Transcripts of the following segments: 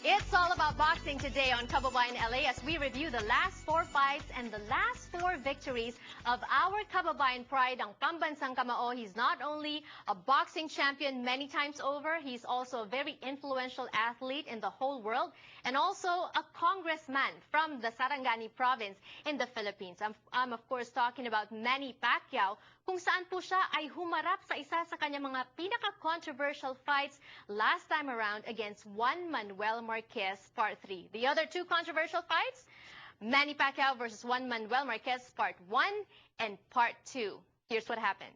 It's all about boxing today on Kababayan LA as we review the last 4 fights and the last 4 victories of our Kababayan pride, ang Pambansang Kamao. He's not only a boxing champion many times over, he's also a very influential athlete in the whole world and also a congressman from the Sarangani province in the Philippines. I'm of course talking about Manny Pacquiao, kung saan po siya ay humarap sa isa sa kanyang mga pinaka-controversial fights last time around against Juan Manuel Marquez, Part 3. The other 2 controversial fights, Manny Pacquiao versus Juan Manuel Marquez, Part 1 and Part 2. Here's what happened.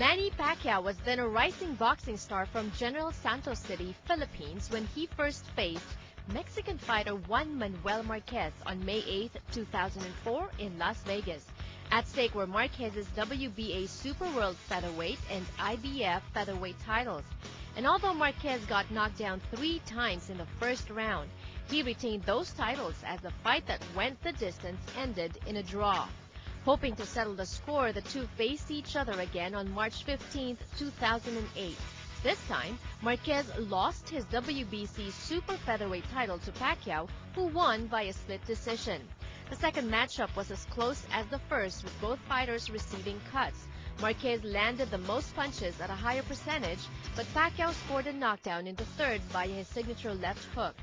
Manny Pacquiao was then a rising boxing star from General Santos City, Philippines, when he first faced Mexican fighter Juan Manuel Marquez on May 8, 2004 in Las Vegas. At stake were Marquez's WBA Super World Featherweight and IBF Featherweight titles. And although Marquez got knocked down 3 times in the first round, he retained those titles as the fight that went the distance ended in a draw. Hoping to settle the score, the two faced each other again on March 15, 2008. This time, Marquez lost his WBC Super Featherweight title to Pacquiao, who won by a split decision. The second matchup was as close as the first, with both fighters receiving cuts. Marquez landed the most punches at a higher percentage, but Pacquiao scored a knockdown in the third via his signature left hook.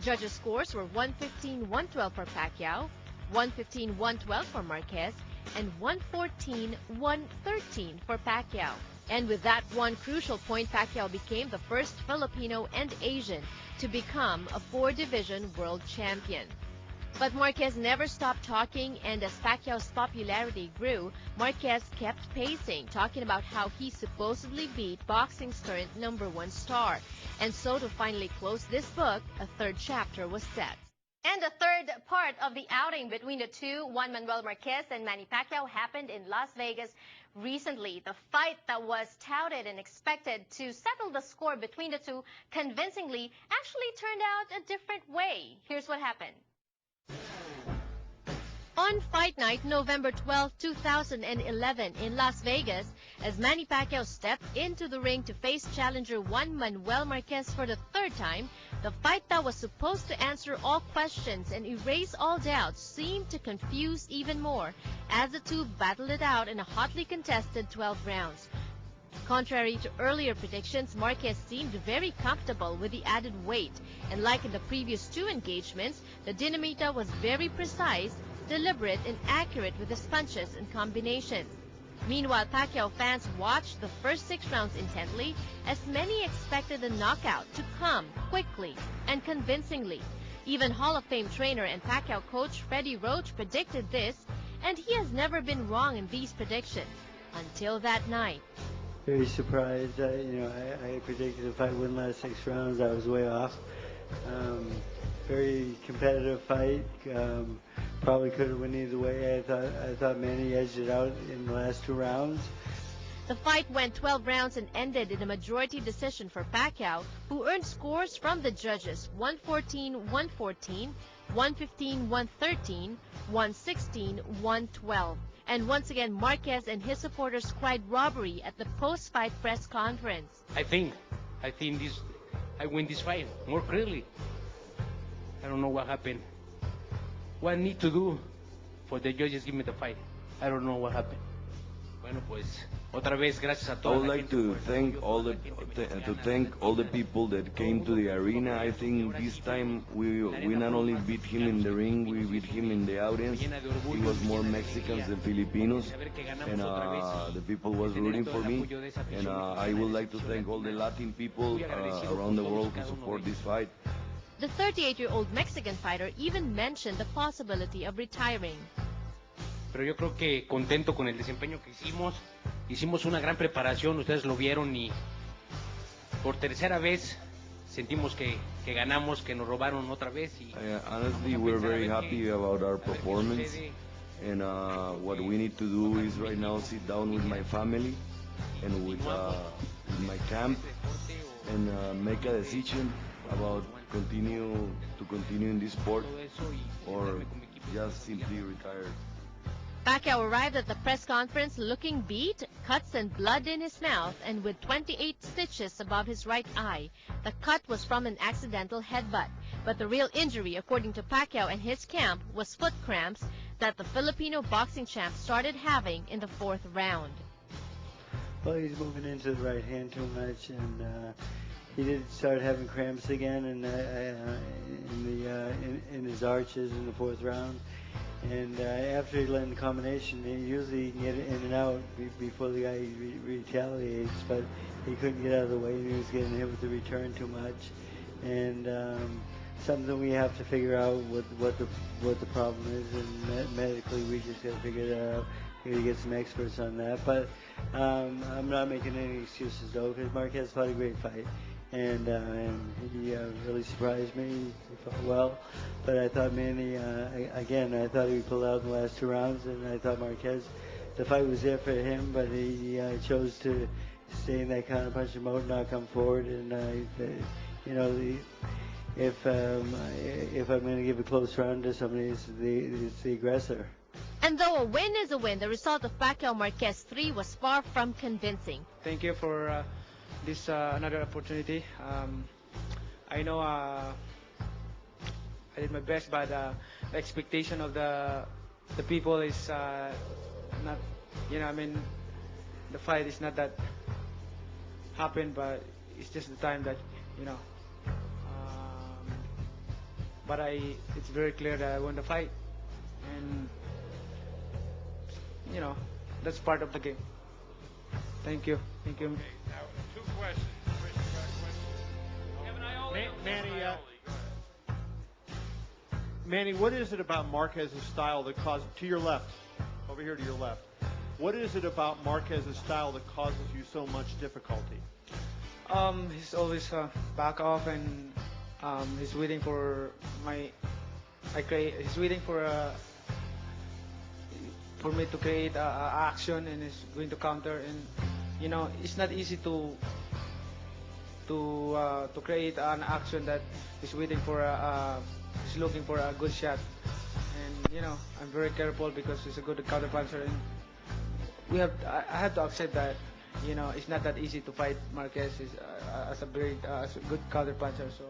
Judges' scores were 115-112 for Pacquiao, 115-112 for Marquez, and 114-113 for Pacquiao. And with that one crucial point, Pacquiao became the first Filipino and Asian to become a 4-division world champion. But Marquez never stopped talking, and as Pacquiao's popularity grew, Marquez kept pacing, talking about how he supposedly beat boxing's current #1 star. And so to finally close this book, a third chapter was set. And the third part of the outing between the two, Juan Manuel Marquez and Manny Pacquiao, happened in Las Vegas recently. The fight that was touted and expected to settle the score between the two convincingly actually turned out a different way. Here's what happened. On fight night, November 12, 2011 in Las Vegas, as Manny Pacquiao stepped into the ring to face challenger Juan Manuel Marquez for the third time, the fight that was supposed to answer all questions and erase all doubts seemed to confuse even more as the two battled it out in a hotly contested 12 rounds. Contrary to earlier predictions, Marquez seemed very comfortable with the added weight, and like in the previous 2 engagements, the Dinamita was very precise, deliberate, and accurate with his punches and combinations. Meanwhile, Pacquiao fans watched the first 6 rounds intently, as many expected the knockout to come quickly and convincingly. Even Hall of Fame trainer and Pacquiao coach Freddie Roach predicted this, and he has never been wrong in these predictions until that night. Very surprised. I predicted the fight wouldn't last 6 rounds. I was way off. Very competitive fight. Probably could have went either way. I thought Manny edged it out in the last 2 rounds. The fight went 12 rounds and ended in a majority decision for Pacquiao, who earned scores from the judges 114-114, 115-113, 116-112. And once again, Marquez and his supporters cried robbery at the post-fight press conference. I think I win this fight more clearly. I don't know what happened. What I need to do for the judges give me the fight. I don't know what happened. Bueno, pues otra vez gracias a todos. I would like to thank all the people that came to the arena. I think this time we not only beat him in the ring, we beat him in the audience. He was more Mexicans than Filipinos, and the people was rooting for me. And I would like to thank all the Latin people around the world who support this fight. The 38-year-old Mexican fighter even mentioned the possibility of retiring. Pero yo creo que contento con el desempeño que hicimos. Hicimos una gran preparación, ustedes lo vieron, y por tercera vez sentimos que ganamos, que nos robaron otra vez. Honestly, we're very happy about our performance, and what we need to do is right now sit down with my family and with my camp and make a decision about continue in this sport or just simply retire. Pacquiao arrived at the press conference looking beat, cuts and blood in his mouth, and with 28 stitches above his right eye. The cut was from an accidental headbutt. But the real injury, according to Pacquiao and his camp, was foot cramps that the Filipino boxing champ started having in the 4th round. Well, he's moving into the right hand too much, and he did start having cramps again in his arches in the 4th round. And after he learned the combination, usually he can get in and out before the guy retaliates, but he couldn't get out of the way, and he was getting hit with the return too much. And something we have to figure out what the problem is, and medically we just got to figure that out. We got to get some experts on that. But I'm not making any excuses though, because Marquez fought a great fight, and he really surprised me. He fought well, but I thought Manny I thought he pulled out in the last 2 rounds, and I thought Marquez, the fight was there for him, but he chose to stay in that counter-punching mode, not come forward, and if I'm going to give a close round to somebody, it's the aggressor. And though a win is a win, the result of Pacquiao Marquez 3 was far from convincing. Thank you for this another opportunity. I know I did my best, but the expectation of the people is not, the fight is not that happened, but it's just the time that, but it's very clear that I won the fight, and that's part of the game. Thank you. Okay, now 2 questions. Chris, you got a question? Manny, what is it about Marquez's style that causes, to your left, over here to your left, what is it about Marquez's style that causes you so much difficulty? He's always back off, and he's waiting for he's waiting for me to create action, and he's going to counter, and it's not easy to create an action that is waiting for he's looking for a good shot, and I'm very careful because he's a good counter puncher, and I have to accept that it's not that easy to fight Marquez as a good counter puncher. So.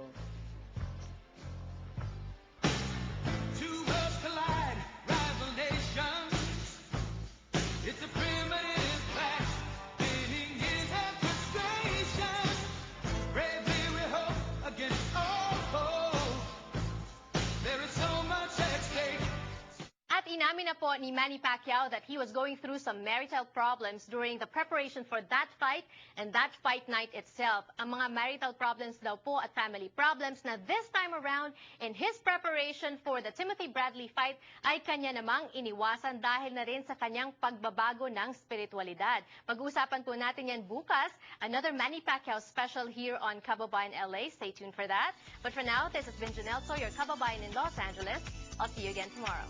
At inamin na po ni Manny Pacquiao that he was going through some marital problems during the preparation for that fight and that fight night itself. Ang mga marital problems daw po at family problems na this time around in his preparation for the Timothy Bradley fight ay kanya namang iniwasan dahil na rin sa kanyang pagbabago ng spiritualidad. Pag-uusapan po natin yan bukas. Another Manny Pacquiao special here on Kababayan LA. Stay tuned for that. But for now, this has been Janelle So, your Kababayan in Los Angeles. I'll see you again tomorrow.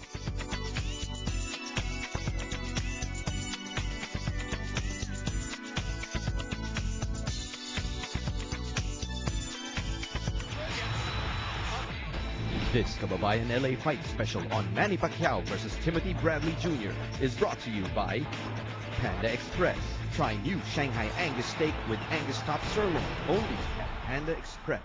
This Kababayan LA Fight Special on Manny Pacquiao versus Timothy Bradley Jr. is brought to you by Panda Express. Try new Shanghai Angus steak with Angus top sirloin only at Panda Express.